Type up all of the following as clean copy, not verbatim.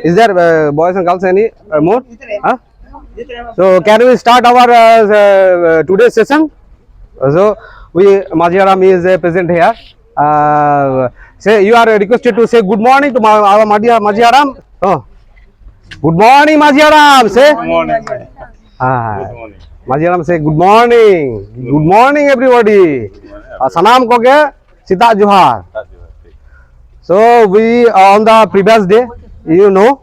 Is there boys and girls any more? Huh? So can we start our today's session? So Majiaram is present here. Say you are requested to say good morning to our Majiaram. Oh, good morning, Majiaram. Say. Good morning. Good morning. Majiaram say good morning. Good morning, everybody. Sanam ko ke Sita Johar. So we on the previous day, you know,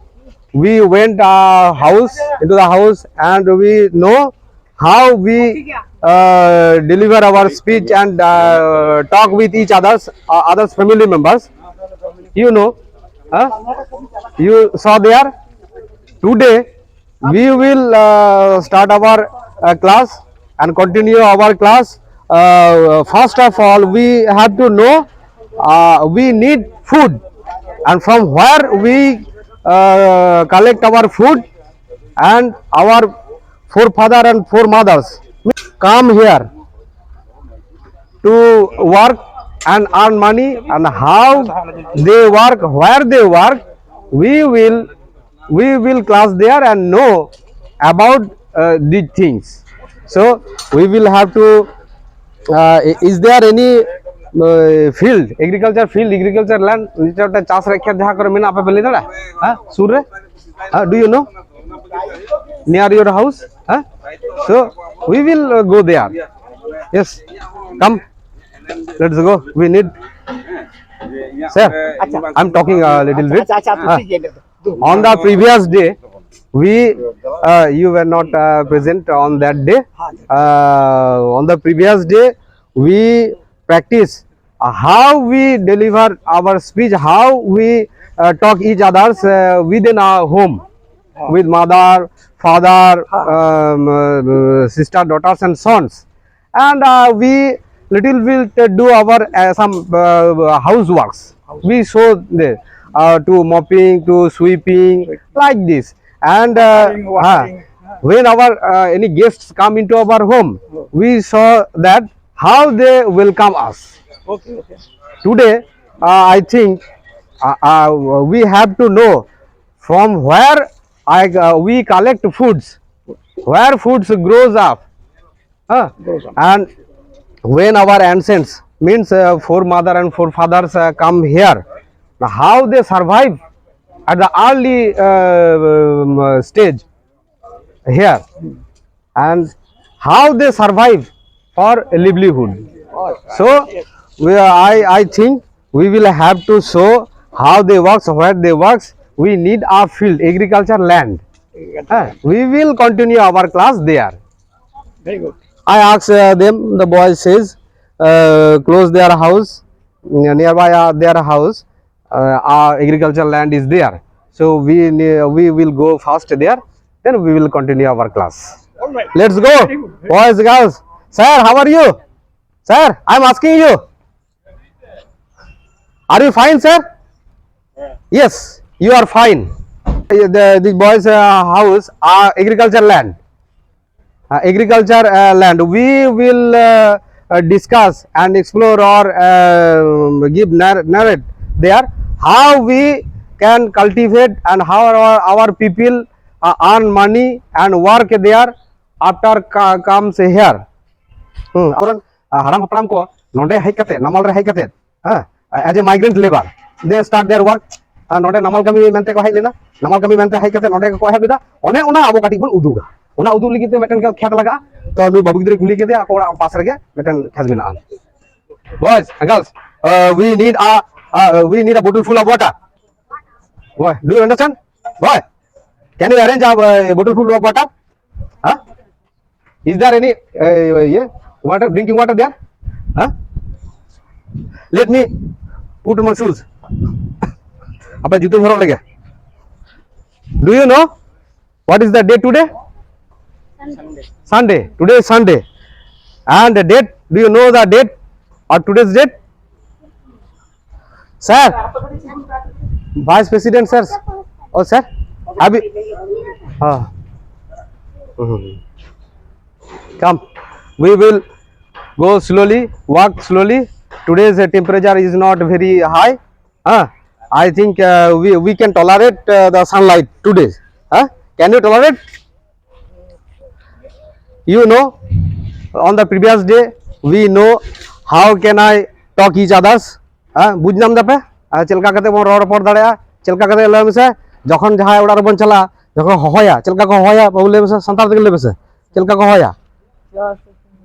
we went into the house and we know how we deliver our speech and talk with each others family members. You know, you saw there. Today we will start our class and continue our class. First of all, we have to know we need food, and from where we collect our food, and our forefather and foremothers come here to work and earn money, and how they work, where they work, we will class there and know about these things. So we will have to is there any field, agriculture field, agriculture land nichota chas rakha jaha kar mena ape beli dala sur re do you know near your house? So we will go there. Yes, come, let's go. We need, sir, I'm talking a little bit. On the previous day, we you were not present on that day. On the previous day, we practice how we deliver our speech, how we talk each others within our home, with mother, father, sister, daughters and sons, and we little bit do our some houseworks. We show the to mopping, to sweeping, like this. And when our any guests come into our home, we saw that how they welcome us. Today I think we have to know from where we collect foods, where foods grows up, and when our ancients, means forefather and forefathers come here, how they survive at the early stage here, and how they survive for livelihood. So I think we will have to show how they works, where they works. We need our field, agriculture land. We will continue our class there. Very good. I asked them, the boy says, close their house, nearby their house, our agriculture land is there. So we will go first there, then we will continue our class. All right. Let's go, boys, girls. Sir, how are you? Sir, I am asking you. Are you fine, sir? Yes, you are fine. This boys' house are agriculture land. Agriculture land. We will discuss and explore or give narrate there how we can cultivate and how our people earn money and work there after comes here. Haram hapram ko nonde hai kate namal re hai kate as a migrant labor they start their work nonde namal kami mente ko hai lena namal kami mente hai kate nonde ko hai bida one ona abo kati bon uduga ona udu lagi te meten khet laga to ami babu gidre kuli ke de ako pas rege meten khet bina. Boys and girls, we need a bottle full of water. Boy, do you understand? Boy, can you arrange a bottle full of water? Is there any water, drinking water there? Let me put on my shoes. Apa jutu bharo lage. Do you know what is the day today? Sunday. Today is Sunday. And the date, do you know the date or today's date? Sir, Vice President, sir. Oh, sir. Abhi. Come. We will go slowly, walk slowly. Today's temperature is not very high. I think we can tolerate the sunlight 2 days. Huh? Can you tolerate? You know, on the previous day, we know how can I talk each others. বুঝলাম দাপে চেলকা কাতে বড় রপর দাঁড়া চেলকা কাতে লয় মেসে যখন যাহাই ওড়ার বন চালা যখন হয়া চেলকা কো হয়া বলে মেসে সন্তান থেকে লেবেসে চেলকা কো হয়া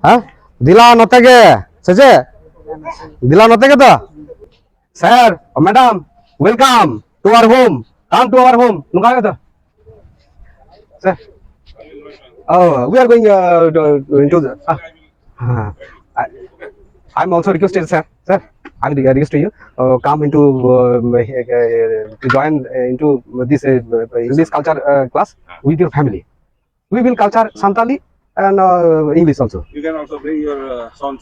হ্যাঁ দিলা নতেগে সেজে দিলা নতেগে তো sir madam welcome to our home come to our home নুকা তো sir oh we are going into the I'm also requested sir I request you come into to join into this English culture class with your family. We will culture Santali and English also. You can also bring your sons.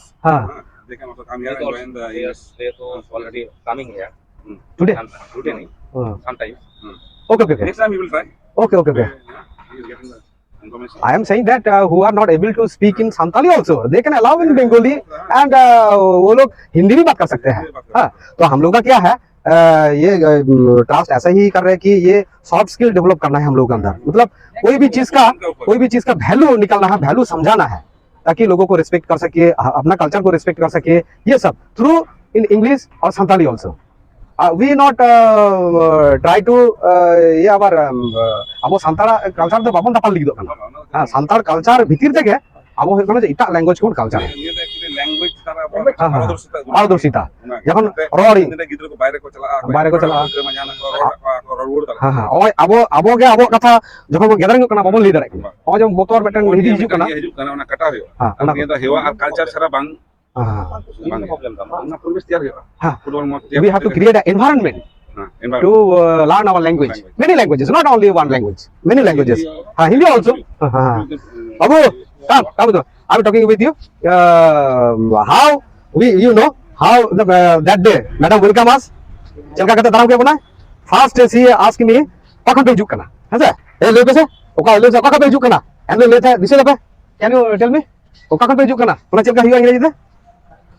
They can also come here and join the Yes, they are already coming here. Today? Today, sometimes. Okay. Next time we will try. Okay. He is getting the information. I am saying that who are not able to speak in Santali also, they can allow in Bengali and वो लोग हिंदी भी बात कर सकते हैं. हाँ, तो हम लोग का क्या है ये ट्रस्ट ऐसा ही कर रहे हैं कि ये सॉफ्ट स्किल डेवलप करना है हम लोग के अंदर. मतलब कोई भी चीज का वैल्यू निकालना है, वैल्यू समझाना है ताकि लोगों को रिस्पेक्ट कर सके, अपना कल्चर को रिस्पेक्ट कर सके. ये सब थ्रू इन इंग्लिश और Santali also. We not try to ये आबार अब सान्ताड़ा कल्चर तो बाबन दापाल लिखित करना. हाँ सान्ताड़ कल्चर भीतर থেকে अब हो करना इटा लैंग्वेज कोड कल्चर लैंग्वेज तारा पारदर्शिता যখন রড়ি गिद्र को बाहर को चला हाँ अब अब कथा जब गैदरिंग करना बाबन लीडर अब जब बोतोर बेटन हिजु करना ना कटा हो हां ना हेवा और कल्चर सारा बांग we have to create an environment to learn our language. Many languages, not only one language. Many languages. Hindi also. Babu, come. I'm talking with you. How you know how that day, Madam welcome us. Chelka kata daram ke bana. First she asked me, "Kakan pe juk kana?" Has it? Hey, look se. Okay, look se. Kakan pe juk kana? And let's this is Can you tell me? Kakan pe juk kana? Puna chelka hiyo English de?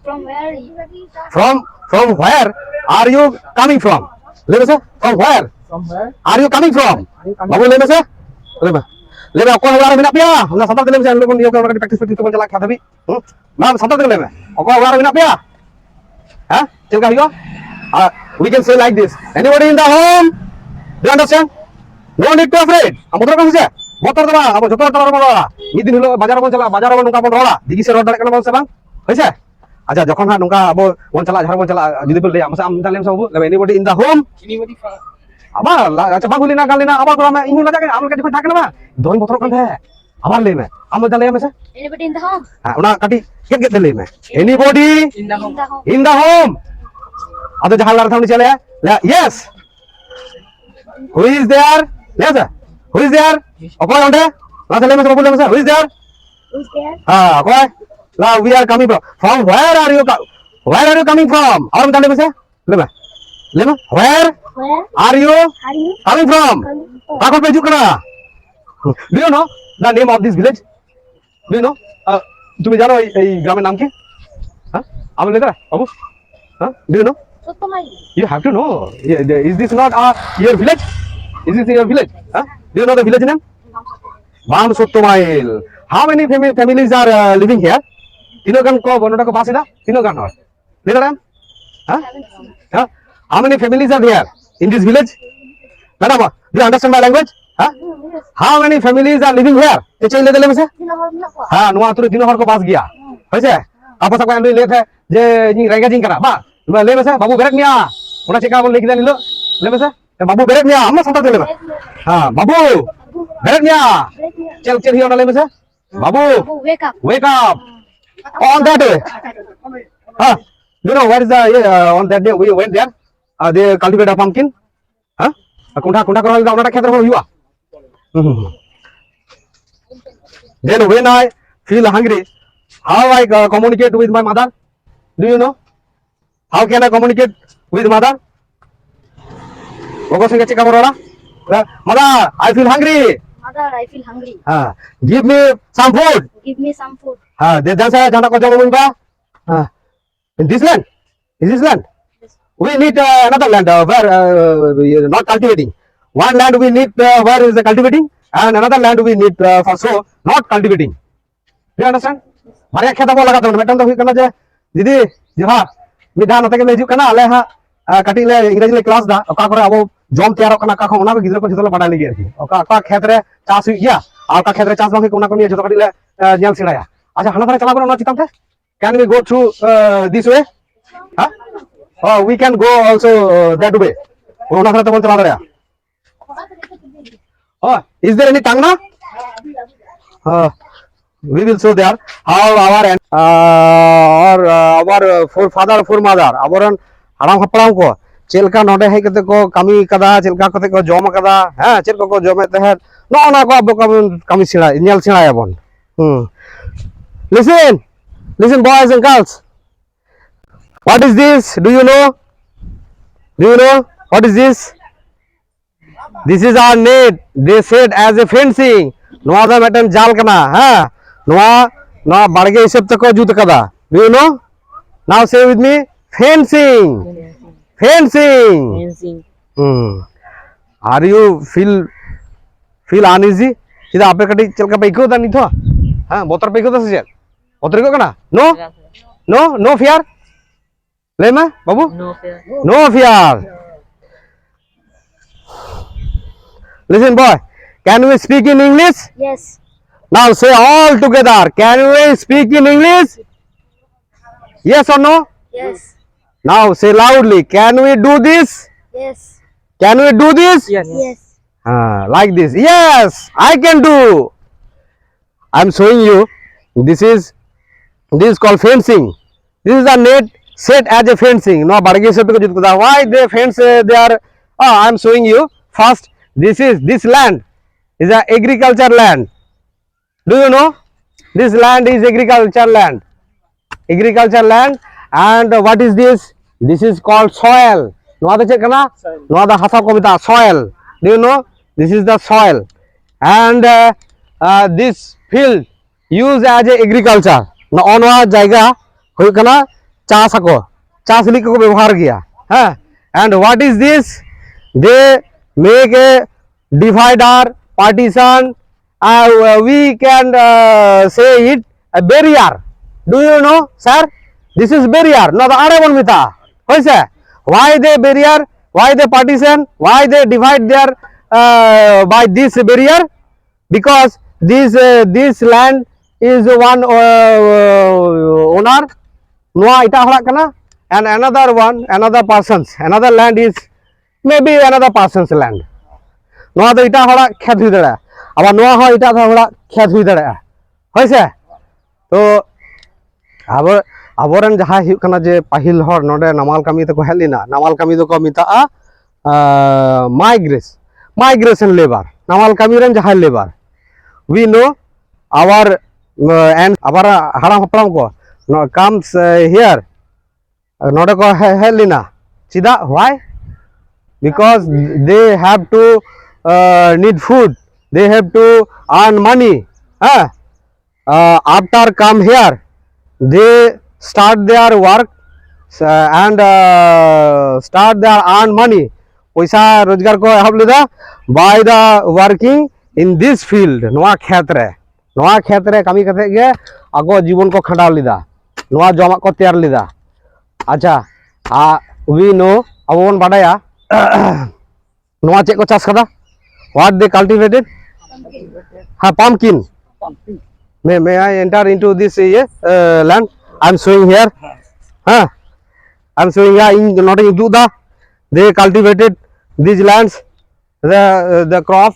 From where? From where are you coming from? Let me say. From where? Are you coming from? Babu let me say. Let me. Kau orang minat pia. हमने संताल तेरे में से हम लोग को नियोग करने की practice तो बंदा लाख भी. मैम संताल तेरे में. Kau orang minat pia. हाँ? चल का हियो. We can say like this. Anybody in the home? Do you understand? No need to afraid. हम उधर कहाँ से? मोटर तो अब जोतर तो orang बोला. ये दिन लोग बाजार में नुका बोल रहा. दिगी से रोड डाल के ना बोल से बांग. कैसे? अच्छा जखन हाँ नुका अब वन चला झार वन चला जुदी बोल ले हमसे हम दालेम सब ले एनीबॉडी इन द होम আবার আচ্ছা বাগুলি না গালি না আবার তোরা আমি ইংলিশ লাগে আমার কাছে থাকে না বা দই বছর কান है আবার লে মে আমরা জালে মে Anybody in the home? হ্যাঁ ওনা কাটি কে লে মে anybody In the home. in the home আদে জাহাল লার থামনি চলে yes who is there yes who is there ওকই ওন্ডে না চলে মে বলে মে who is there Who's there? হ্যাঁ ওকই now we are coming from where are you coming from और बता ले मे where Where are you are you coming from coming from? কাকর পে ঝুকনা do you know the name of this village do you know তুমি জানো এই গ্রামের নাম কি হ্যাঁ আমি লেদা বাবু হ্যাঁ do you know Sottomai. you have to know is this not your village is this your village huh? Do you know the village name Bam Sottomail. How many families are living here Tinogan ko bonoda ko basida Tinogan or Ledaram huh how many families are there in this village madam do you understand my language huh how many families are living here te chaile dele mese ha noa tur dino hor ko bas gaya hoise apa sa ko amri le the je ni rega jing kara ba le mese babu berak niya ona cheka bol likh dilo le mese babu berak niya amma santa dele ha babu berak niya chel hi ona le mese babu Wake up. on that day huh you know what is the on that day we went there they cultivate a pumpkin huh kunta kara hoida onata khetre hoiwa then when I feel hungry how I communicate with my mother do you know how can I communicate with mother ogo singe cheka borora mother I feel hungry Mother, I feel hungry. give me some food Give me some food. they dan saya jana ko jamu ba in this land we need another land where not cultivating. One land we need where is the cultivating, and another land we need for so not cultivating. Do you understand? Barya kheta bo laga to metan to hui kana je didi johar midha note ke le hiju kana ale ha kati le ingreji le class da oka kore abo jom tayar kana ka khona be gidra ko jotole badai legi arki oka khet re chas hui gya oka khet re chas bang kona koni joto kati le nyal siraya. Acha hana thara chala na chitam the, can we go through this way? Huh? Oh, we can go also that way. Ona thara to bon chala dare. Oh, is there any tangna? We will show there how our forefather foremother our haram hapram ko chelka node hei kate ko kami kada chelka kate ko jom kada ha chelka ko jome tehet no na ko abo kami sira nyal sira yabon. Listen boys and girls, what is this? Do you know what is this? This is our net. They said as a fencing. Noa da metan jal kana ha noa barge hisab tako jut kada. Do you know? Now say with me, fencing. Are you feel uneasy? Sida ape kati chelka paiko da nitho ha botar paiko da se botar ko kana no fear lema babu no fear. Listen boy, can we speak in English? Yes. Now say all together, can we speak in English? Yes or no? Yes. Now say loudly, can we do this? Yes. Can we do this? Yes. Like this. Yes, I can do. I'm showing you. This is called fencing. This is a net set as a fencing. No barge se to jut kada. Why they fence there? I'm showing you. First, this land is a agriculture land. Do you know? This land is agriculture land. And what is this? This is called soil. No da chekana? No da hasa komita soil. Do you know? This is the soil. And this field used as a agriculture. No onwa jaiga hoy kana chas ko lik ko ବ୍ୟବହାର kiya. And what is this? They make a divider, partition, we can say it a barrier. Do you know, sir? This is barrier. No the arabon mita. Hoise? Why they barrier? Why they partition? Why they divide their by this barrier? Because this land is one owner. Noa ita horak kana, and another person's land is maybe another person's land. Noa do ita horak khet hui dara. Abar noa ho ita horak khet hui dara. Hoise? To aboren jaha hu kana je pahil hor node namal kami te ko helina. Namal kami do ko mita migration labor. Namal kami ren jaha labor. We know our and our haram hapram ko comes here node ko helina. Chida why? Because they have to need food, they have to earn money. After come here, they start their work and start their earn money. Paisa rozgar ko ehab leda by the working in this field. Noa khetre kami kate ge ago jibon ko khandao leda. Noa jomak ko tayar leda. Acha we know abon badaya noa chek ko chas kada? What they cultivated? Pumpkin. May I enter into this land? I'm showing here. I'm showing here in not in Duda. They cultivated these lands. The crop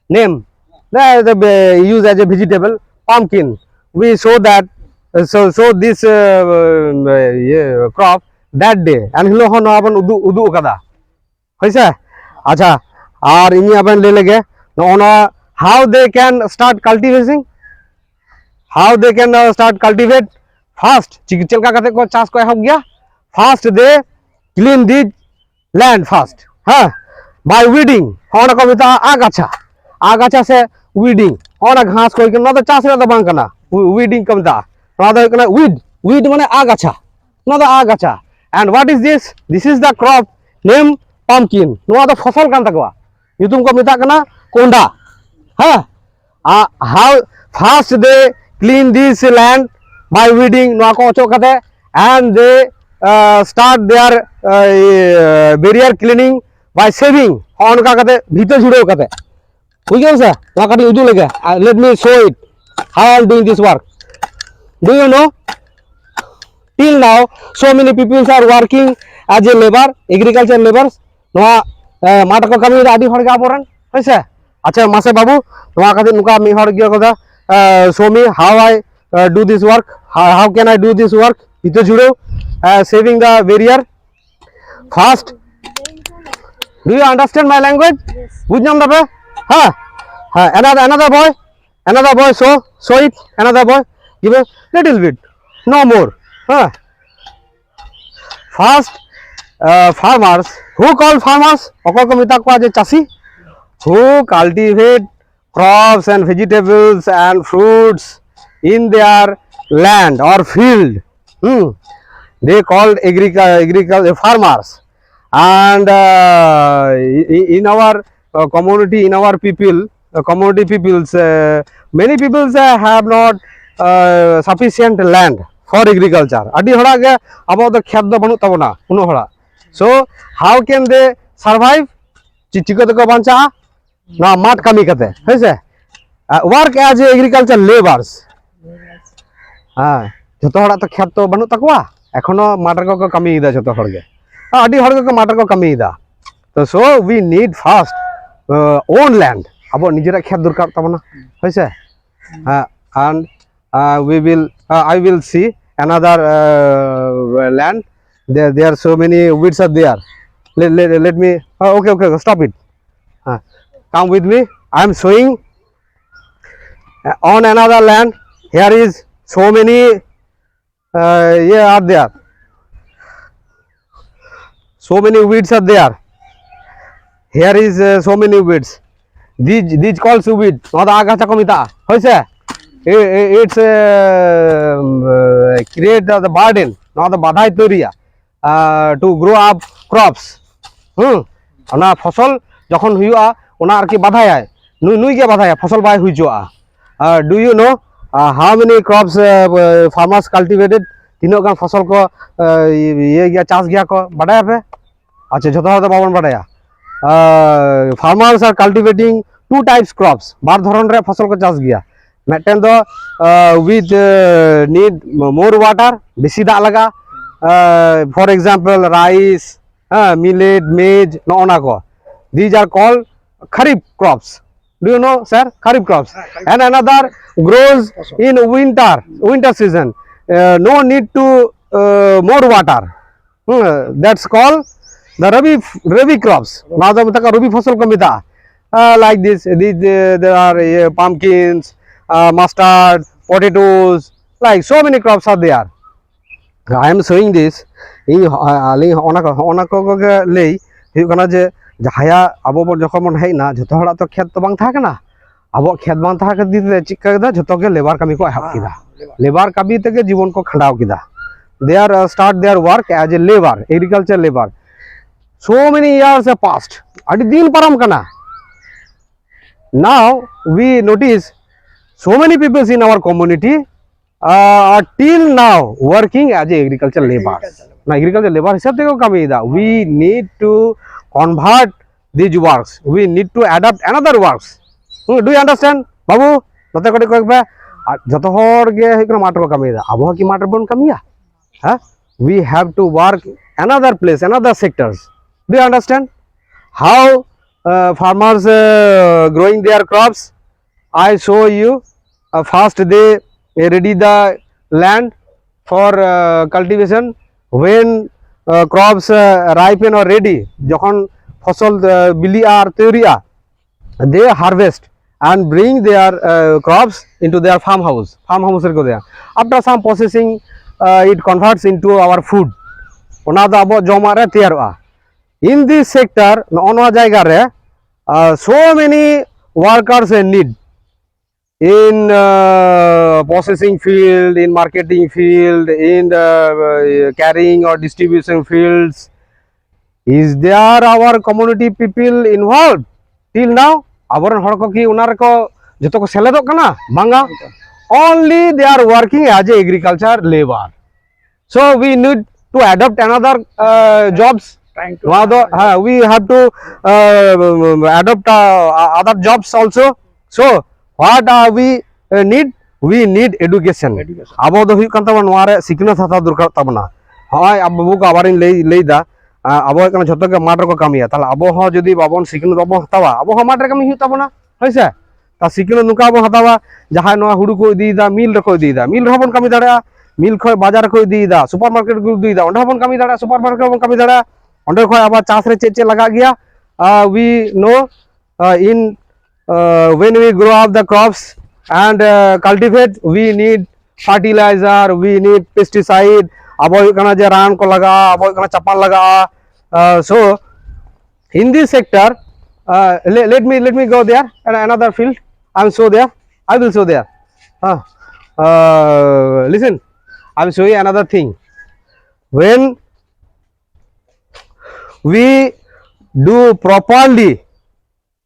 name. They use as a vegetable pumpkin. We saw that. So this crop that day. And hilo ho no aban udu kada. Hoise? Acha. Ar ini aban le lege. No how they can start cultivating? How they can start cultivate? First, chelka kate ko chas ko ehab gya. First they clean the land first. By weeding. Hona ko mita agacha se weeding. Hona ghas ko ikna to chas re da bang kana. Weeding ko mita. No da ikna weed mane agacha. No da agacha. And what is this? This is the crop named pumpkin. No other fossil kan takwa. Yutum ko mita kana konda. Huh? How fast they clean this land by weeding no ko ochok kate, and they start their barrier cleaning by saving on ka kate bhito jhuro kate. Bujhon sa no kati udu lege. Let me show it how I am doing this work. Do you know? Till now, so many people are working as a labor, agriculture laborers. No, mata ko kami adi hor ga boran. Hoise. Acha mase babu, no kati nuka mi hor gya koda. Show me how I do this work. How can I do this work? Ito judo, saving the barrier. Fast. Do you understand my language? Yes. Bujham dabe? Huh? Another boy. Show it. Another boy. Give a little bit. No more. Huh? First, farmers. Who call farmers? Okol ko mita ko aje chasi. Who cultivate crops and vegetables and fruits in their land or field. They called agriculture farmers. And in our community, in our people, community peoples, many peoples have not sufficient land for agriculture. Adi hora ge abo the khyat do banut tabona uno hora. So how can they survive? Chiko to ko bancha na mat kami kate. Hoise work as agriculture laborers. Joto hora to khyat to banut takwa. Ekhono matar ko kami ida joto hor ge. Adi hor ko matar ko kami ida. So we need first own land. Abo nijera khyat durkar tabona. Hoise and we will I will see another land. There are so many weeds are there. Let me okay, stop it. Come with me. I am showing on another land. Here is so many are there. So many weeds are there. Here is so many weeds. These calls weed. Not agacha komita. Hoise. It's create the burden, not the badai toria to grow up crops. Ona fosol jokhon huyua ona arki badai nui ge badai fosol bai huijua. Do you know how many crops farmers cultivated? Tino gan fosol ko ye gya chas gya ko badai ape? Acha jhoto hota babon badaya. Farmers are cultivating two types crops. Bar dharon re fosol ko chas gya. Metten do with need more water, besi dak laga. For example, rice, millet, maize, no ona ko. These are called kharif crops. Do you know, sir? Kharif crops. And another grows in winter season. No need to more water. That's called the rabi crops. Now the rabi fasal ko mita. Like this, there are pumpkins, mustard, potatoes, like so many crops are there. I am showing this. In onako lay, you can je jahaya abo jokon hey na jotohara to khet to bang thakana. Abo khet bang thaka dite chikka da jotoke labor kami ko ehab kida. Labor kami teke jibon ko khandao kida. They are start their work as a labor, agriculture labor. So many years have passed. Adi din param kana. Now we notice so many people in our community are till now working as a agriculture laborers. Now agriculture labor hisab theko kami da. We need to convert these works. We need to adapt another works. Do you understand, Babu? Note kodi ko ekba joto hor ge hikro matter ko kami da. Abo ki matter bon kamiya. We have to work another place, another sectors. Do you understand how farmers growing their crops? I show you. First they ready the land for cultivation. When crops ripen or ready, jokhon fosol bili ar teuria, they harvest and bring their crops into their farmhouse. Farmhouse ko deya. After some processing, it converts into our food. Ona da abo joma re teyarwa. In this sector, onwa jayga re so many workers need. in processing field, in marketing field, in carrying or distribution fields. Is there our community people involved till now? Aboran hor ko ki unar ko joto ko seledok kana banga. Only they are working as a agriculture labor. So we need to adopt another jobs. We have to adopt other jobs also. So what we need? We need education. Abo do huyuk kan taban noare sikna thata durkar tabna. Hoy abu ko abarin lei da abo kana jhoto ke matter ko kamiya. Tala abo ho jodi babon sikna babon hatawa. Abo ho matter kami huyuk tabna. Hoise? Ta sikna nuka abo hatawa. Jahan noa hudu ko idi da mill ko idi da. Mill hobon kami dara. Mill khoi bazar ko idi da. Supermarket ko idi da. Onde hobon kami dara. Supermarket hobon kami dara. Onde khoi abar chas re che laga gaya. We know in when we grow up the crops and cultivate, we need fertilizer, we need pesticide. Abo kana je ran ko laga, abo kana chapan laga. So in this sector, let me go there and another field. I am so there. I will show there. Listen, I will show you another thing. When we do properly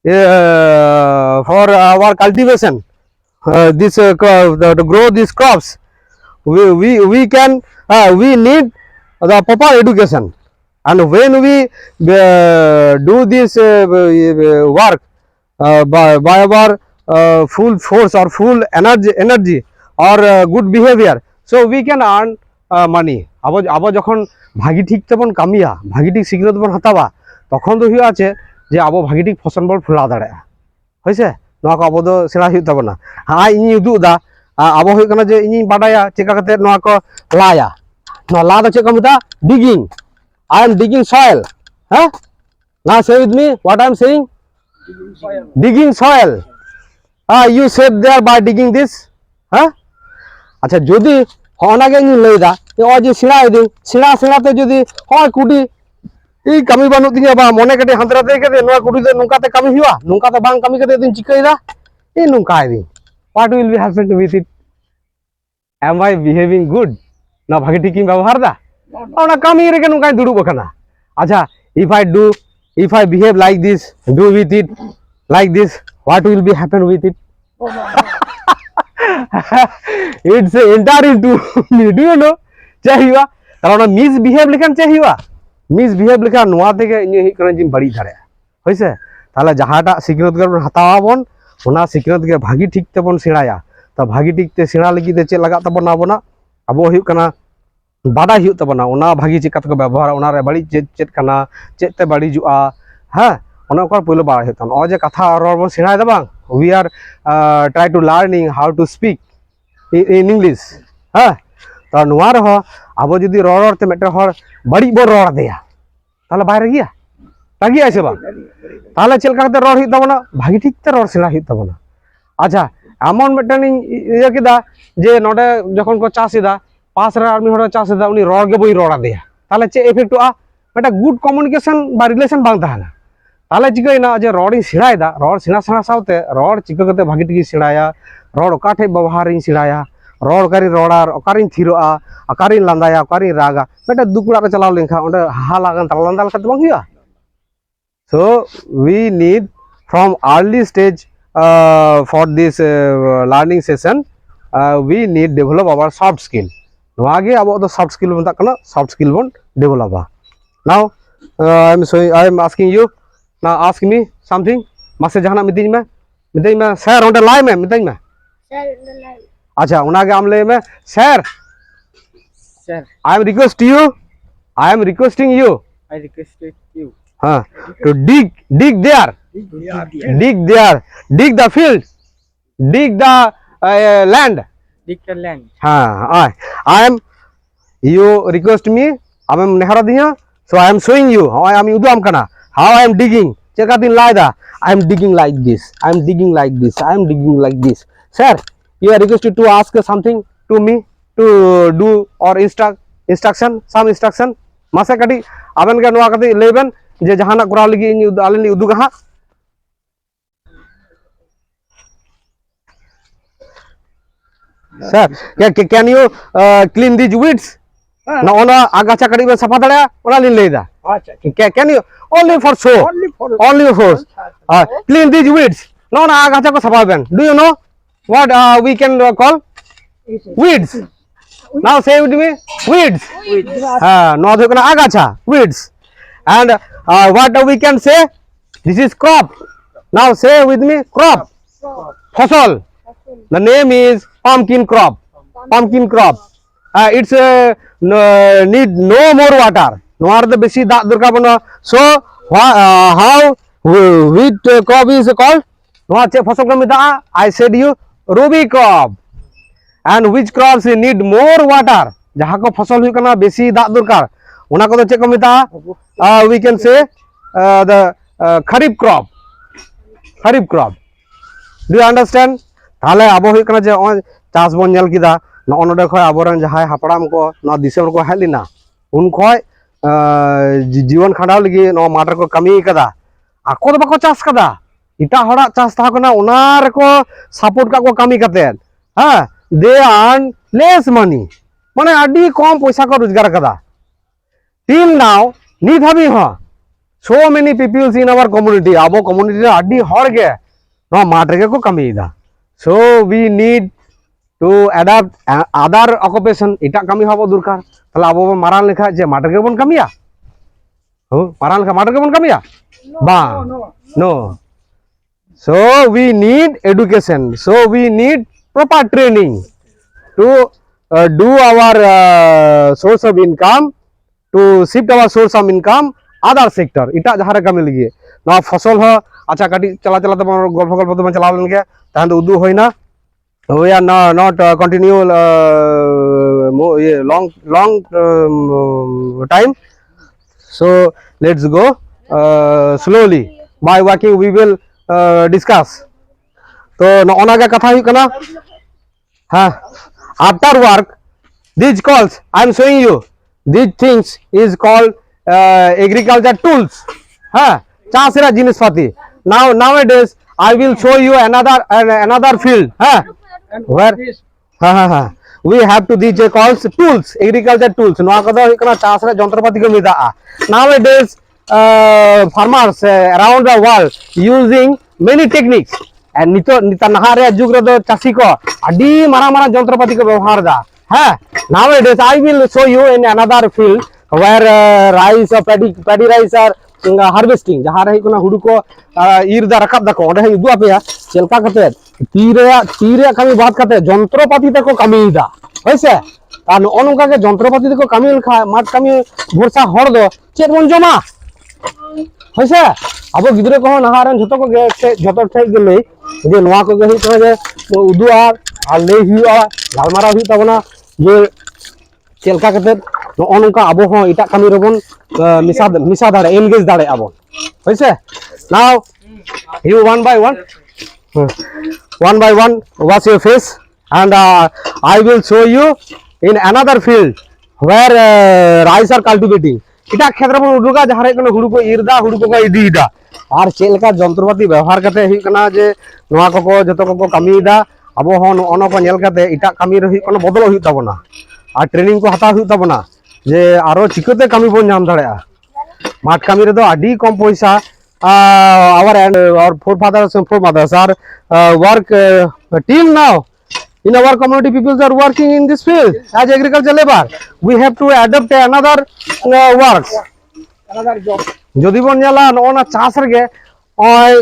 for our cultivation, to grow these crops, we can we need the proper education. And when we do this work by our full force or full energy or good behavior, so we can earn money. abo jokhon bhagi thik tebon kamiya, bhagi thik sikhnot bon hatawa, tokhon do hu ache je abo bhagi thik phosol bol phula dare hoise. Noa ko abo do sera hu tabona. Ha ini udu da abo hu kana je ini badaya cheka kate noa ko laya. No la do cheka muta digging. I am digging soil. Huh? Now say with me what I am saying. Digging soil. You save there by digging this. Huh? Acha jodi onage ni leida o je sira idi sira te jodi hoy kuti ei kami banut tinya ba mone kate handra te kate noa kuti te nungka te kami hiwa nungka te bang kami kate din chikai da ei nungka idi. What will be happen with it? Am I behaving good? Na bhagi thik ব্যবহার da ona kami reke nungka durub kana. Acha if I behave like this, do with it like this, what will be happen with it? It's entire into me. Do you know? Chahiwa. Karena misbehave lekan chahiwa. Misbehave lekan noa teke ini karena jin bari dhare. Hoise. Thala jahata sikhnot ge hatawa bon, ona sikhnot ge bhagi thik te bon seraya. Ta bhagi thik te sera lagi te che laga tabona abona. Abo huyuk kana bada huyuk tabona. Ona bhagi cheka te ব্যবহার ona re bari chet kana, chet te bari jua. Ha? Ona ko polo bar huyuk tan. O je katha ror bon serai da bang. We are try to learning how to speak in English. Ha? Ta noa reho abo jodi ror te mete hor bari bo ror deya. Tala bayre giya. Ragi ase bang. Tala chel kate ror huyuk tabona bhagi thik te ror sera huyuk tabona. Acha amon metening iya kida je node jokhon ko chas eda pas re army hora chas eda uni ror ge boi rora deya. Tala che effect a meta good communication ba relation bang tahana. Tala chikai na je ror in sera eda ror sera saute ror chika kate bhagi thik seraya ror okathe ব্যবহার in seraya ror kari rorar okarin thiroa akarin landaya okarin raga meta dukura ke chalao lenkha onde halagan talandal kate bang hiya. So we need from early stage for this learning session, we need develop our soft skill. Noa ge abo the soft skill meta kana soft skill bon develop. Now I am asking you. Now ask me something. Mase jahana mitኝ me sir onde lai me mitኝ me. Sir, the line. Acha una ge am le me sir. Sir, I am requesting you. I requesting you. I requested you. To dig there. Dig there. Dig the field. Dig the land. Dig the land. I am. You request me. I am nehara diya. So I am showing you how I am udam kana. How I am digging. Chekatin laida. I am digging like this. I am digging like this. I am digging like this. Sir, you are requested to ask something to me to do or instruction. Some instruction. Masa kati aben ke noa kati leben je jahana koraw lagi ini alen uduga ha. sir can you clean these weeds na ona agacha kadi be safa dare ona lin leida can you only for show only for clean these weeds no na agacha ko safa ben do you know what we can call weeds now say with me weeds no hoy kana agacha weeds and what we can say this is crop now say with me crop fasal the name is pumpkin crop it's need no more water no are the besi dak durka bana so how wheat crop is called no che fasal ko meta I said you ruby crop and which crops need more water jaha ko fasal hu kana besi dak durkar ona ko che ko meta we can say the kharif crop do you understand তাহলে আবো হই কানা যে চাষ বন nail কিদা ননডে খয় আবরন যাহাই হাপড়াম কো না দিশম কো হেলিনা উন খয় জীবন খাঁডাও লাগি ন মাটার কো কামি কাদা আকো দো বাকো চাষ কাদা ইটা হড়া চাষ তা কনা ওনার কো সাপোর্ট কা কো কামি কাতে হ্যাঁ দে আর্ন লেস মানি মানে আডি কম পয়সা কো রোজগার কাদা till now নিত হাবি হ so many peoples in our community abo community adi horge no matrege ko kami da so we need to adapt other occupation eta kami hobo durkar tala abo maran lekha je matrege bon kamiya maran lekha matrege bon kamiya ba no so we need education so we need proper training to do our source of income to shift our source of income other sector এটা যাহারে কামে লাগিয়ে না ফসল হ আচ্ছা কাটি চলা চলা তোমার গল্প তোমার চালাও লাগে তাহলে উদু হয় না we are not continue long time so let's go slowly by walking we will discuss তো অনাগে কথা হই কানা হ্যাঁ after work these calls I am showing you these things is called agriculture tools চাষেরা জিনিসপাতি nowadays I will show you another field where we have to these calls tools agriculture tools noa koda hikana চাষেরা যন্ত্রপাতি ko mida nowadays farmers around the world using many techniques and nita nahare jugra do chasi ko adi mara যন্ত্রপাতি ko ব্যবহার da nowadays I will show you in another field where rice or paddy rice are harvesting jahare hikuna hudu ko irda rakab dako onde hi du apya chelka kate tire kami baat kate যন্ত্রপাতি te ko kami da hoise আর অনকা ke যন্ত্রপাতি te ko kami kha mat kami borsa hor do chet bon joma hoise abo gidre ko naharan joto ko joto thai gele je noa ko ge hikana je udu ar lei hiwa galmara hui tabona je chelka kate নকা আবো হ এটা কামি রবন Misa দাঁড়ে engage দাঁড়ে আবো হয়েছে now you one by one wash your face and I will show you in another field where rice are cultivating এটা ক্ষেত্রফল উডুকা যাহারে কোন হুড়ু কো ইরদা হুড়ু কো ইদিদা আর চেলকা যন্ত্রপাতি ব্যবহার করতে হি কানা যে নোয়া কো যত কো কামিদা আবো হ অনক নেল কাতে এটা কামি রহি কোন বদল হুই তাবনা আর ট্রেনিং কো হাতা হুই তাবনা যে আরো চিকতে কামি বন নাম দাঁড়া মাঠ কামি রে তো আডি কম পয়সা our forefathers are work till now in our community people are working in this field as agriculture labor we have to adopt another works another job jodi bon jala ona chas rege oi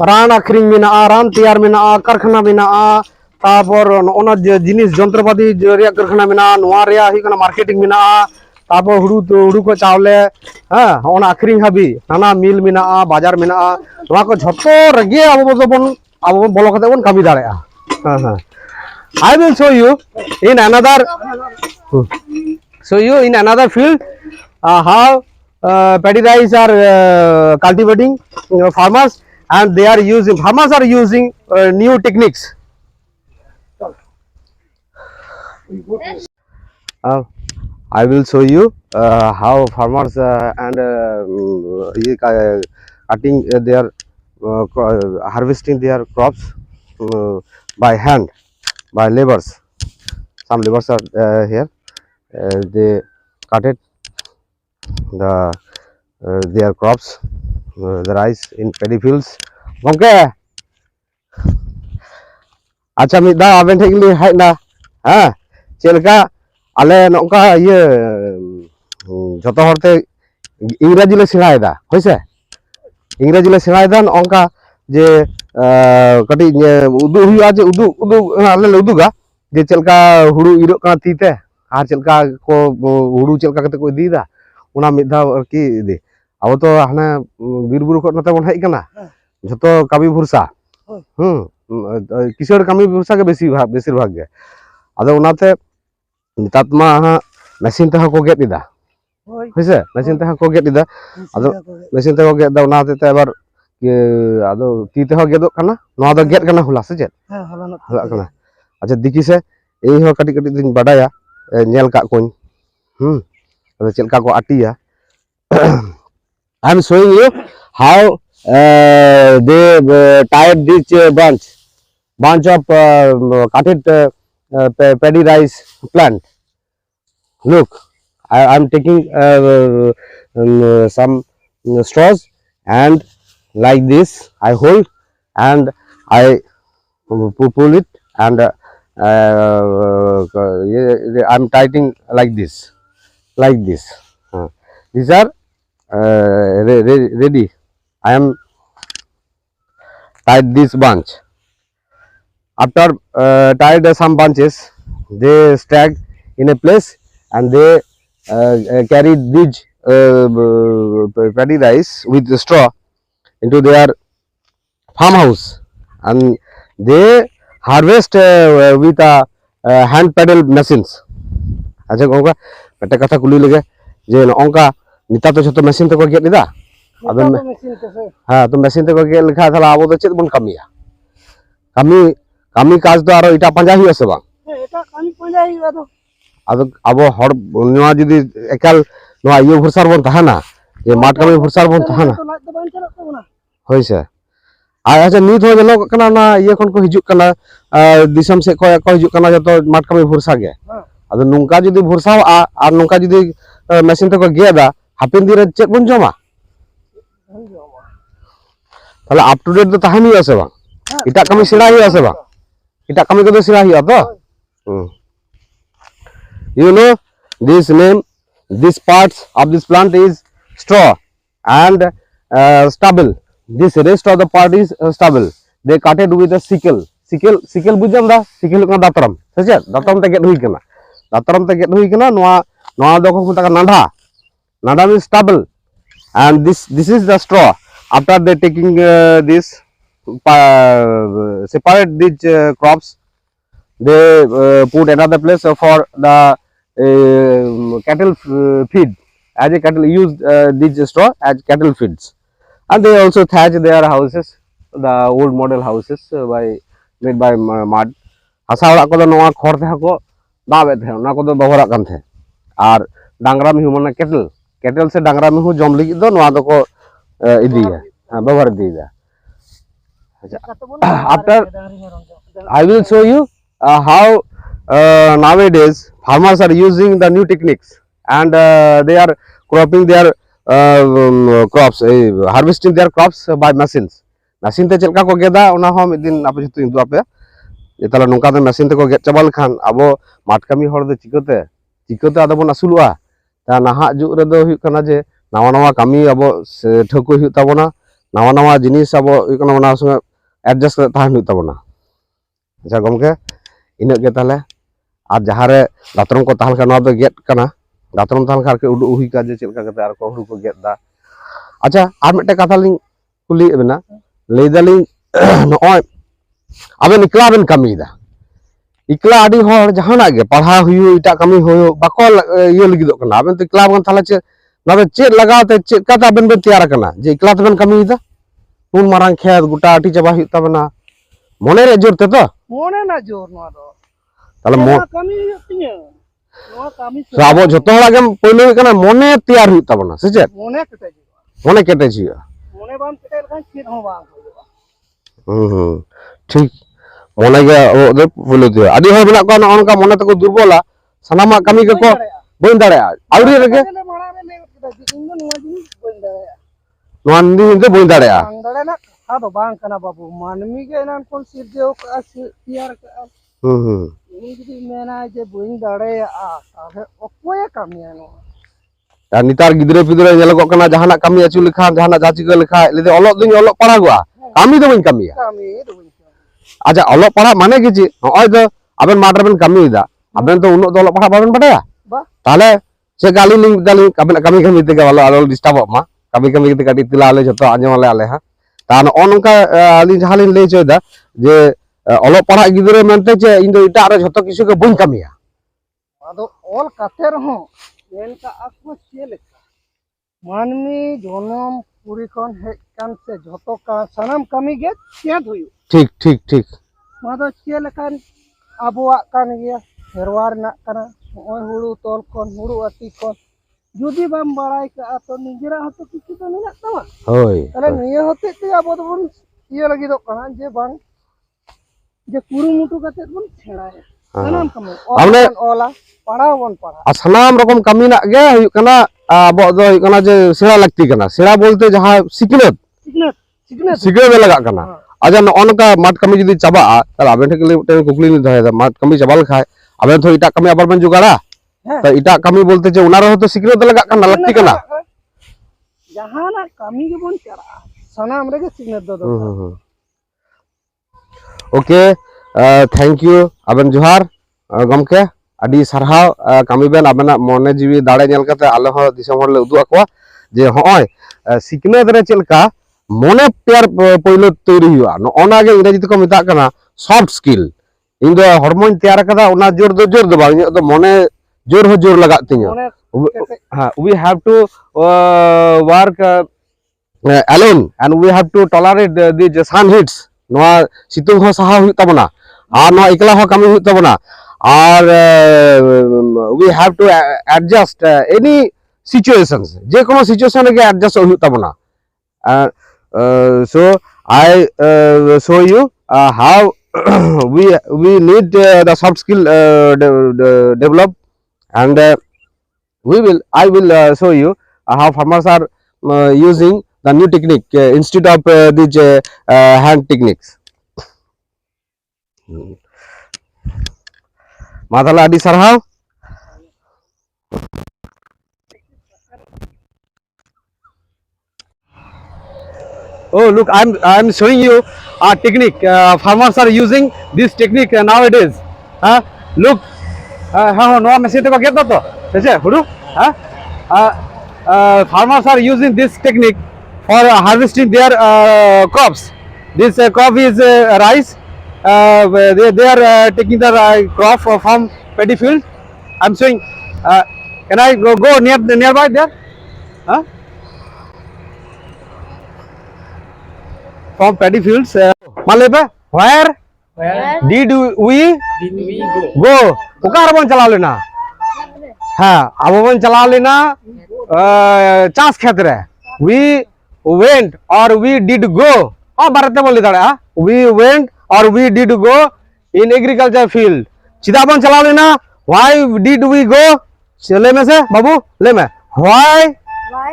ran akhring mena ran tiyar mena karkhana mena তারপর ona জিনিস যন্ত্রপাতি জরিয়া কারখানা মেনা নোয়া Riya হিকনা marketing মেনা তারপর হুড়ু কো চাওলে হ্যাঁ ona akhring habi nana mill mena bazar mena noa ko jhoto rege abo bolo kate bon kami dare I will show you in another field how paddy rice are cultivating farmers and farmers are using new techniques I will show you how farmers and cutting their harvesting their crops by hand by laborers some laborers are here. They cutted their crops, the rice in paddy fields. Gomke, acha mid da aben thek li hai na ha chelka ale nongka ye joto horte इंग्राजी ले सेड़ाएदा होइसे इंग्राजी ले सेड़ाएदा नongka जे कटी उदु हुआ जे उदु आले ले उदुगा जे चलका हुड़ू इरो का तीते are चलका को हुड़ू चलका कते को इदीदा उना मिदा की इदी अब तो हाने बीरबुरु को नते बन हेज कना जतो कामी भरसा किसर कामी भरसा के बेसिर भाग गे आदो उनाते नितात्मा मशीन ते को गेट इदा होइसे मशीन ते को गेट इदा आदो मशीन ते को गेट दा उना ते एबार आदो ती ते हो गेदो कना नोआ दो गेट कना होला से जे होला कना अच्छा दिखी से ए हो कटी कटी दिन बडाया नेल का कोन आदो चलका को Atiya I am showing you how they tied this bunch of cutted paddy rice plant. Look, I am taking some straws and like this I hold and I pull it and I am tightening like this. These are ready. I am tied this bunch. After tied some bunches, they stack in a place and they carry these paddy rice with the straw into their farmhouse and they harvest with hand paddle machines. अच्छा गोंगा कटे कथा कुली लगे जे नोंका निता तो जतो machine तक gate इदा अदो हां तो मशीन तक गेट लिखा थाला अब तो चेत बन कमिया कमी काज तो आरो इटा पंजा हियो से बा एटा कमी पंजा हियो तो अदो अब हर नोआ जदी एकाल नोआ इयो भरसार बन तहाना जे माट कमी भरसार बन तहाना होइसे अच्छा नीत हो जलो कना ना इयो खन को हिजुक कना दिसम से को हिजुक कना जतो माट कमी भरसा गे अदो नुंका जदी भरसाव आ नुंका जदी मशीन तक गेदा हापिन दिन चेक बन जमा ताले अप टू डेट तो तहन हियो से बा इटा कमी सेड़ा हियो से बा इटा कमी को तो सेड़ा हियो तो you know this name this parts of this plant is straw and stubble this rest of the part is stubble they cut it with a sickle bujam da sickle ka datram se datram te get hui kana noa do ko mata nada means stubble and this is the straw after they taking this separate these crops they put another place for the cattle feed as a cattle use this straw as cattle feeds and they also thatch their houses the old model houses made by mud hasa orak ko do noa khor te ko dabe the ona ko do dohora kan the ar dangra mi humana cattle से डांगरा में हूँ जम लगी दो नवा दो को इदिया व्यवहार दिया after I will show you how nowadays farmers are using the new techniques and they are cropping their crops harvesting their crops by machines machine te chelka ko geda ona ho mid din ape jitu indu ape etala nongka te machine te ko get chabal khan abo mat kami hor de chikote ado bon asulua नाहा जुग रे दो हुई कना जे नवा नवा कमी अब ठको हुई ताबोना नवा नवा जिनिस अब हुई कना ओना संगे एडजस्ट कर ताहन हुई ताबोना अच्छा गमके इना गे ताले आ जहारे दातरम को ताहल कना दो गेट कना दातरम ताहल खार के उडु हुई का जे चलका कते आर को हुरु को गेट दा अच्छा आर मिटे कथा लिंग कुली बेना लेदाली नय अबे निकला बेन कमी दा इकला आदि हर जहाना गे पढ़ा हुई इटा कमी होयो बाको ये लगिदो कना अबन तो इकला बन थाला चे नाबे चेत लगाते चेत का अबन बे तैयार कना जे इकला तबन कमी दा उन मारांग खेत गुटा आटी चबा हुई तबना मोने रे जोर ते तो मोने ना जोर नो दो ताले मो कमी तिया नो कमी से आबो जतो लागे पहिले कना मोने तैयार हुई तबना से जे मोने केटे जी मोने बाम केटे लखन चेत हो बा ठीक mone ge ode pulu tu adi hor mena ko onka mone teko durbala sanama kami ke ko bain dare auri rege noan ni inte bain dare ado bang kana babu manmi ge nan kon sirjeo ka tiar ka ini jadi mena je buing dare tahe okoy kamiya no dan nitar gidre pidre nyelok kana jahana kami acu lekhan jahana jaci ke lekha lede olok duny olok para gua kami do bain kami do aja olok para mane ki ji hoy do aben mater ben kami da aben to unok do olok para baben badaya ba তাহলে সে গালি link গালি kami kami থেকে ভালো আলো disturb মা kami থেকে কাটি তিলা আলে যত আঞ্জম আলে আলে হ্যাঁ তা অনকা আলি জাহালিন লই চয়দা যে অলপ পড়া গিদরে মেনতে যে ইন দো ইটা আর যত কিছু কে বই Kamiya ado ol kater ho yen ka aku cheleka manmi jonom puri kon he kan se joto ka sanam kami ge chet huyu ঠিক ঠিক ঠিক mado chelekan abuak kan ge herwar nak kana oi huru tol kon huru ati kon judi bam barai ka ato nijera hoto kichu to menak tama হই tale niye hote te abo don iye lagi do kana je bang je kurumutu kate bon chheraya sanam kami Amne- ola padhaw bon padha Sanam রকম কামি না গে হুয়ুক কানা আবো দো হুয়ুক কানা যে সেরা লাগতি কানা সেরা বলতে যাহা সিকনত siknet siknet সিকনত লাগা কানা আজা অনকা মাঠ কামি যদি চাবা তাহলে আবেন থেকে টেন কুকলি নি ধরে মাঠ কামি চাবাল খায় আবেন তো ইটা কামি আবার বেন জোগাড়া হ্যাঁ। তো ইটা কামি বলতে যে ওনারা হয়তো সিকনত লাগা কানা লাগতি কানা jahana kami ge bon cara sanam rege siknet do okay thank you আবেন জোহার গমকে আদি সারহাও কামি বেন আবেনা মনে জিবি দাড়ে নেল কাতে আলে হ দিসম হল উদু আকwa যে হয় সিকনত রে চেলকা মনে পেয়ার পয়লো তৈরি হুয়া অনাগে ইংরেজি তেকো মেতা কানা সফট স্কিল ইন দো হরমোন তৈয়ার কাদা ওনা জোর দো বাং ইᱧ দো মনে জোর হো জোর লাগাত তিᱧa হ্যাঁ we have to work alone and we have to tolerate the sun hits noa situng ho saha hui tabona ar noa ekla ho kami hui tabona R we have to adjust any situations যে কোনো সিচুয়েশনে কে adjust হুই তাবনা so I show you how we need the soft skill develop and I will show you how farmers are using the new technique instead of these hand techniques মাথালা আদি সারহাও oh look I'm showing you a technique farmers are using this technique nowadays look no machine to get to se hudu farmers are using this technique for harvesting their crops this crop is rice they are taking the crop from paddy field I'm showing can I go nearby there from paddy fields Malepa where did we go ukar bon chala lena ha abo bon chala lena chas khet re we went or we did go barate boli dare we went or we did go in agriculture field chida bon chala lena why did we go le me se babu le me why Why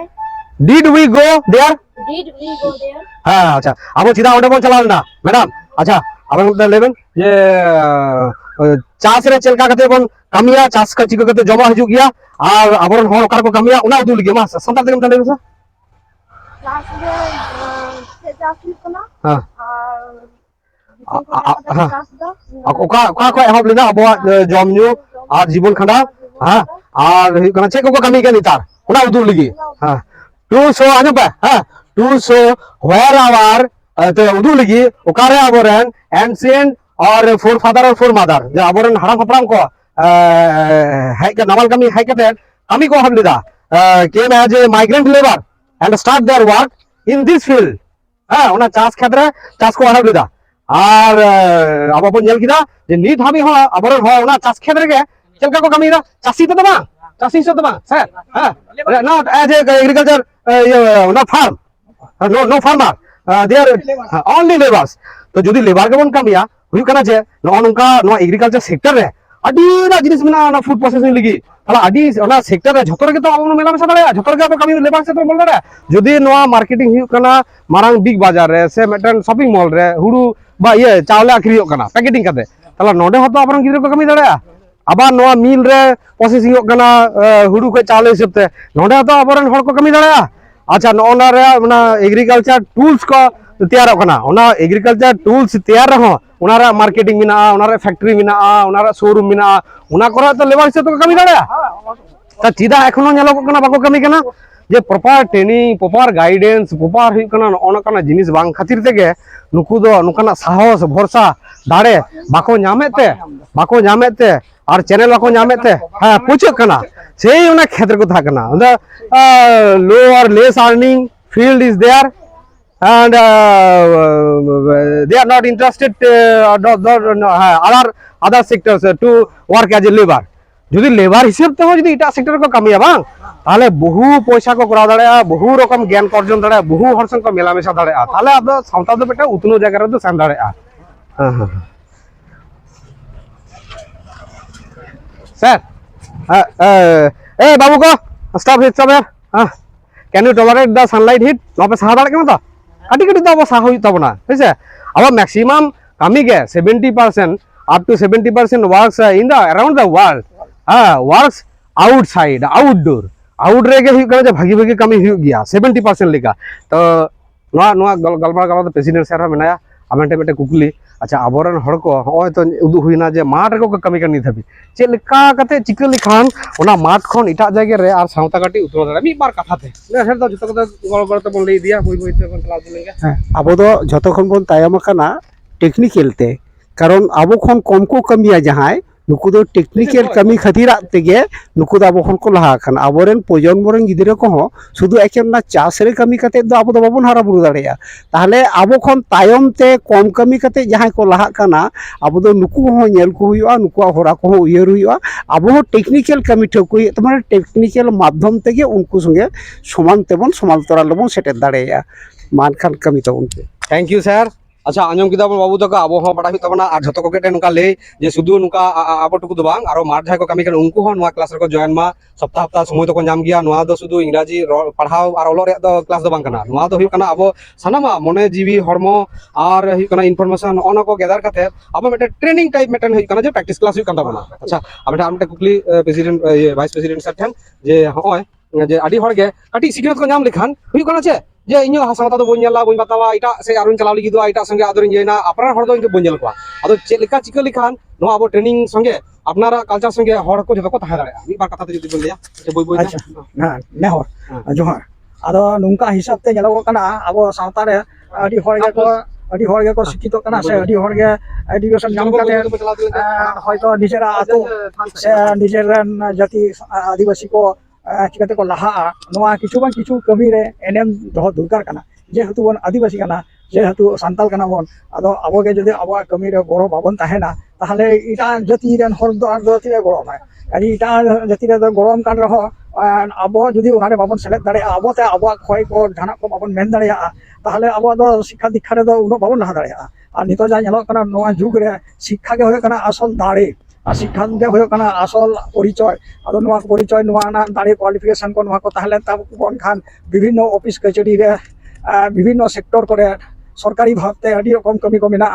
did we go there did we go there? হ্যাঁ আচ্ছা আবো চিদা ওটা বল চালাল না madam আচ্ছা আবার লেবেন যে চাষ রে চেলকা কাতে বন কামিয়া চাষ কা চিকো কাতে জমা হজু গিয়া আর আবরন হল কার কো কামিয়া উনা উদুল গিয়া মাস সন্তান দেম তালে বসা Class se class kona হ্যাঁ আর class da ওকা ওকা কো এহব লিনা আবো জম নিউ আর জীবন খান্ডা হ্যাঁ আর কোনা চেক কো কামি কেনি তার উনা উদুল লাগি হ্যাঁ টু শো আনো বা হ্যাঁ to show where our the udu ligi okare aboren ancient or forefather or foremother je aboren haram hapram ko hai ka namal kami hai kate kami ko hamlida came as a migrant labor and start their work in this field ona chas khetre chas ko hamlida ar abo bon jel kida je nit hami ho aboren ho ona chas khetre ge chelka ko kami da chasi to ba chasi so to ba sir not as a agriculture not farm no farmer they are only laborers তো যদি labour কেমন কামিয়া हुई कना जे no नोंका no agriculture sector रे अडी ना जिनिस मेना ना फूड प्रोसेसिंग लगी ताला अडी ना सेक्टर रे झतर के तो अब मेला में सादा झतर के तो कमी लेबर से तो बोल रे जदी नो मार्केटिंग हुई कना मारांग बिग बाजार रे से मेटन शॉपिंग मॉल रे हुडू बा ये चावले आखिरी कना पैकेटिंग करते ताला नोडे हतो अपन गिद्र को कमी दड़े आबार नो मिल रे प्रोसेसिंग कना हुडू को चावले हिसाब ते नोडे हतो अपन हर को कमी दड़े अच्छा नो ना रे ना एग्रीकल्चर टूल्स को तैयार कना ओना एग्रीकल्चर टूल्स तैयार रहो ओना रे मार्केटिंग मिना ओना रे फैक्ट्री मिना ओना रे शोरूम मिना ओना करे तो लेबर से तो कमी दड़े ता चिदा एखोनो नेलो कना बाको कमी कना जे proper training proper guidance proper हुई कना ओना कना जिनिस बांग खातिर तेगे नुकु दो नुकाना साहस भरसा दाड़े बाको ᱧᱟᱢᱮते और चैनल बाको ᱧᱟᱢᱮते हां पूछो कना सेई ओना क्षेत्र को था कना लो और less earning field is there and they are not interested other sectors to work as a labor যদি লেবার হিসেব তো যদি এটা সেক্টর को কামিয়া বাং তাহলে বহু পয়সা को করা দাঁড়া বহু রকম জ্ঞান অর্জন দাঁড়া বহু হর সঙ্গে মেলামেশা দাঁড়া তাহলে আব সাঁওতা দো বেটা উতনো জায়গা রে তো সান দাঁড়া হ্যাঁ হ্যাঁ স্যার ए बाबू को स्टॉप हिट सब हां can you tolerate the sunlight heat no पे सहा दाड़ के तो काटी काटी तो अब सहा हुई तबना ठीक है अब मैक्सिमम कमी के 70% up to 70% works in the around the world works outside outdoor रे के हुई करे भागी भागी कमी हुई गया 70% लेका तो नोआ गलबा गलबा प्रेसिडेंट सर मेनाया आमेटे बेटे कुकली अच्छा आबोरन हर को होय तो उदु हुईना जे माठ रे को कमी करनी थबी चे लेका कते चिकन लिखान ओना माठ खन इटा जायगा रे आर सावता काटी उतरो दाड़ा मी बार कथा थे हेर तो जतो गलबा तो बोल लई दिया बोई बोई ते चला दिलेंगे अब तो जतो खन बन तायम कना टेक्निकल ते कारण अब खन कम को कमिया जहां नुकु दो टेक्निकल कमी खातिर तेगे नुकु दा बखन को लहा खान आबोरेन प्रजन्मरेन गिदरे को हो शुधु एकेन ना चास रे कमी कते दो अब दो बाबन हारा बुरु दाड़ेया ताहले आबो खन तायम ते कम कमी कते जहां को लहा काना अब दो नुकु हो नेल को हुआ नुकु होरा को उयर हुआ अब हो टेक्निकल कमी ठकुई तमारे टेक्निकल माध्यम तेगे उनको संगे समान तेबन समालतरा लबन सेटे दाड़ेया मान खान कमी तो उनके थैंक यू सर अच्छा आंजम किदा बाबू तक अब हो बड़ा तबना और जतो को केटे नुका ले जे सुदु नुका आबो टुकु दो बांग आरो मार जाय को कमी कर उनको हो नुआ क्लास रे को जॉइन मा सप्ताह सप्ताह समय तो को नाम गया नुआ दो सुदु इंग्रजी पढ़ाओ और ओलो रे दो क्लास दो बांग कना नुआ दो हुई कना अब सनामा मने जीवी हरमो और हुई कना इनफॉरमेशन ओनो को गैदर करते अब मेटे ट्रेनिंग टाइप मेटन हुई कना जे प्रैक्टिस क्लास हुई कना बना अच्छा अब आमटे कुकली प्रेसिडेंट वाइस प्रेसिडेंट सर ठन जे होय जे आडी हर गे काटी सिखनत को नाम लिखान हुई कना छे जे इño हासावता दो बोñela बोñ बतावा इटा से आरुन चलाव लगी दो इटा संगे आदरिन जेना अपना हर दो इनके बोñel को आदो चे लेका चिका लिखान नो अब ट्रेनिंग संगे अपनारा कल्चर संगे हर को जतो को ताहे दाड़े मी बार कथा ते जति बोल लिया जे बोय बोय अच्छा ना ने हर जोहार आदो नुंका हिसाब ते जलो कना अब सावता रे अडी हर गे को शिक्षित कना से अडी हर गे एजुकेशन नाम काते हयतो निजेरा आतो से निजेरन जाति आदिवासी को चिकाते को लहा नोआ किछु बा किछु कमी रे एनएम दो दरकार कना जेहेतु बन आदिवासी कना जेहेतु सांताल कना बन आदो आबो के जदि आबो कमी रे गरो बाबन ताहेना ताहले इटा जाति रेन हर दो जाति रे गरो माय आदि इटा जाति रे गरम कान रहो आबो जदि उनारे बाबन सेलेक्ट दाड़े आबो ते आबो खय को जाना को बाबन मेन दाड़ेया ताहले आबो दो शिक्षा दीक्षा रे दो उनो बाबन लहा दाड़ेया आ नितो जा नेलो कना नोआ जुग रे शिक्षा के होय कना असल दाड़े शिक्षा दे होय कना असल परिचय आदो नोआ परिचय नोआ ना दाड़े क्वालिफिकेशन को नोआ को ताहले ताब कोन खान विभिन्न ऑफिस कचेरी रे विभिन्न सेक्टर करे सरकारी भावते अडी रकम कमी को मेना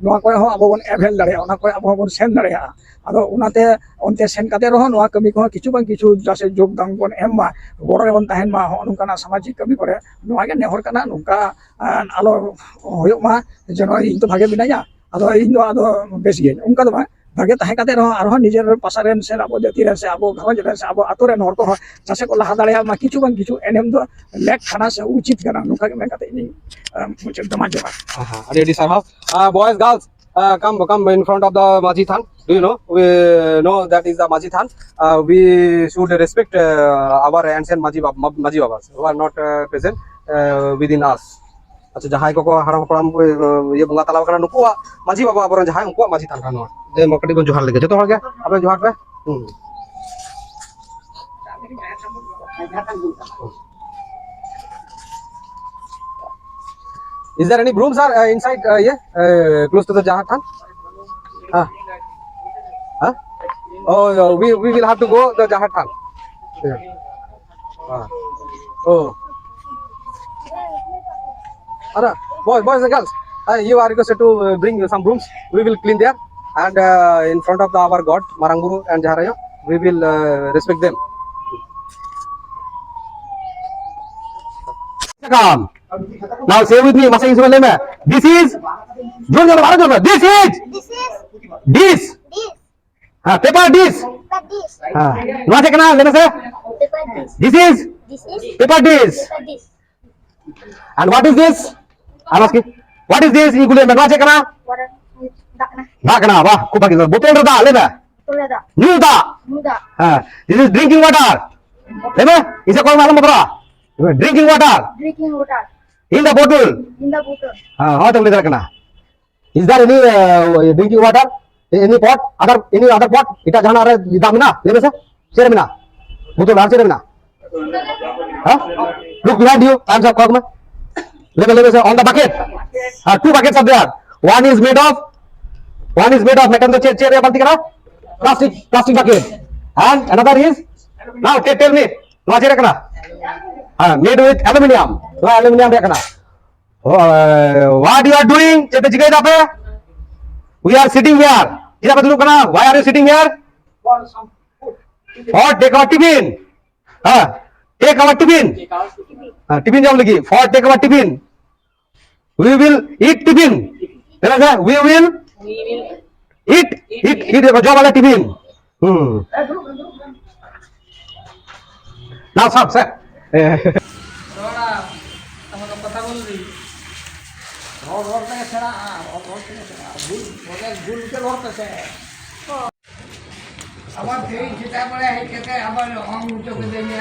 नोआ को हो अब बन एभेल दाड़े ओना को अब बन सेन दाड़े आदो उनाते ओनते सेन काते रहो नोआ कमी को किछु बन किछु जसे योगदान बन एममा गoro रे बन ताहेन मा अनुकाना सामाजिक कमी करे नोआ के नेहर काना नुका आलो होयो मा जनो इन तो भागे बिनाया आदो इन दो आदो बेस गे उनका दो भागे ताहे काते रहो आरो निजेर पासारेन से आबो जाति रे से आबो घरज रे से आबो आतो रे नहर को जसे को लहा दाड़े मा किछु बन किछु एनएम दो लेक खाना से उचित करा नुका के मे काते नी मुझे दमा जमा ready sir boys girls come in front of the Maji Than. Do you know? We know that is the Maji Than. We should respect our ancient Maji Babas who are not present within us. अच्छा जहां को हाराम पराम ये बंगा तालाब कना नुकुआ Maji Baba aborन जहां उनको Maji Than कानो जे मकड़ी को जोहार लगे जतो हर गया अब जोहार पे Is there any brooms are inside close to the Jahan Than? Huh? Huh? Oh, we will have to go the Jahat Khan. Yeah. Oh. Ara, boys and girls, you are requested to bring some brooms. We will clean there, and in front of our God, Maranguru and Jaharaya, we will respect them. Come. Now say with me, Masa Yusuf Lema. This is. This is. This is This. this. Paper this. Paper this. What's it called? Let me say. Paper this. This is This is paper this. paper this. And what is this? I'm asking. What is this? Ingule में what's it called? Water. Dakna. Dakna. Wah, खूब बाकी बोतल रहा ले में. Tulada. Nuda. Muda. This is drinking water. ले में इसे कौन मालूम बता? Drinking water Drinking water. in the bottle. In the bottle. How to beli रखना? Is there any drinking water? Any pot? Any other pot? Ita जहाँ आ रहा है दाम ना ले में से शेर में ना बोतल हार शेर में ना. Look behind you. Times up, Kogma. Level say on the bucket. Two buckets are there. One is made of metal chair plastic bucket. And another is now tell me. Made with aluminium. What you are doing? We are sitting here. Why are you sitting here? Or take our tiffin. Take our tiffin. Tiffin jam lagi. For take our tiffin. We will eat tiffin. We will eat job ala tiffin. Now stop, sir. আবার সেই সেটা বলে হেঁটে আবার অঙ্গ চোখে দিয়ে